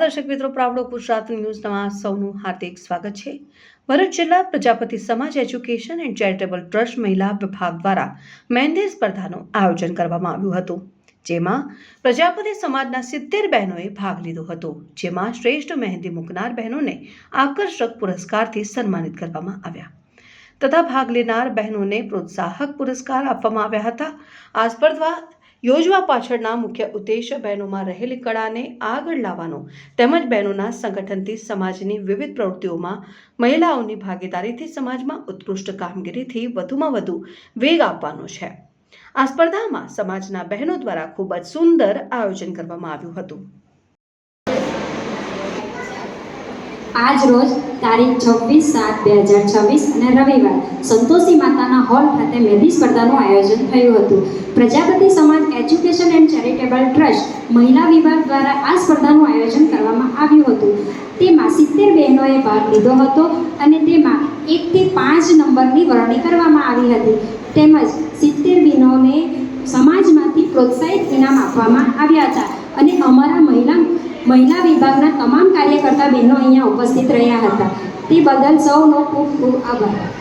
દર્શક મિત્રો, પ્રાવડો ગુજરાત ન્યૂઝમાં સૌનું હાર્દિક સ્વાગત છે। ભરૂચ જિલ્લા પ્રજાપતિ સમાજ એજ્યુકેશન એન્ડ ચેરિટેબલ ટ્રસ્ટ મહિલા વિભાગ દ્વારા મહેંદી સ્પર્ધાનું આયોજન કરવામાં આવ્યું હતું, જેમાં પ્રજાપતિ સમાજના 70 બહેનોએ ભાગ લીધો હતો, જેમાં શ્રેષ્ઠ મહેંદી મૂકનાર બહેનોને આકર્ષક પુરસ્કારથી સન્માનિત કરવામાં આવ્યા તથા ભાગ લેનાર બહેનોને પ્રોત્સાહક પુરસ્કાર આપવામાં આવ્યા હતા। આ સ્પર્ધા યોજવા પાછળના મુખ્ય ઉદ્દેશ્ય બહેનોમાં રહેલી કળાને આગળ લાવવાનો તેમજ બહેનોના સંગઠનથી સમાજની વિવિધ પ્રવૃત્તિઓમાં મહિલાઓની ભાગીદારીથી સમાજમાં ઉત્કૃષ્ટ કામગીરીથી વધુમાં વધુ વેગ આપવાનો છે। આ સ્પર્ધામાં સમાજના બહેનો દ્વારા ખૂબ જ સુંદર આયોજન કરવામાં આવ્યું હતું। આજ રોજ તારીખ 26/7/2026 અને રવિવાર સંતોષી માતાના હોલ ખાતે મહેંદી સ્પર્ધાનું આયોજન થયું હતું। પ્રજાપતિ સમાજ એજ્યુકેશન એન્ડ ચેરિટેબલ ટ્રસ્ટ મહિલા વિભાગ દ્વારા આ સ્પર્ધાનું આયોજન કરવામાં આવ્યું હતું। તેમાં 70 બહેનોએ ભાગ લીધો હતો અને તેમાં 1 થી 5 નંબરની વરણી કરવામાં આવી હતી, તેમજ 70 બહેનોને સમાજમાંથી પ્રોત્સાહિત ઇનામ આપવામાં આવ્યા હતા અને અમારા મહિલા વિભાગના તમામ કાર્યકર્તા બહેનો અહીંયા ઉપસ્થિત રહ્યા હતા। તે બદલ સૌનો ખૂબ ખૂબ આભાર।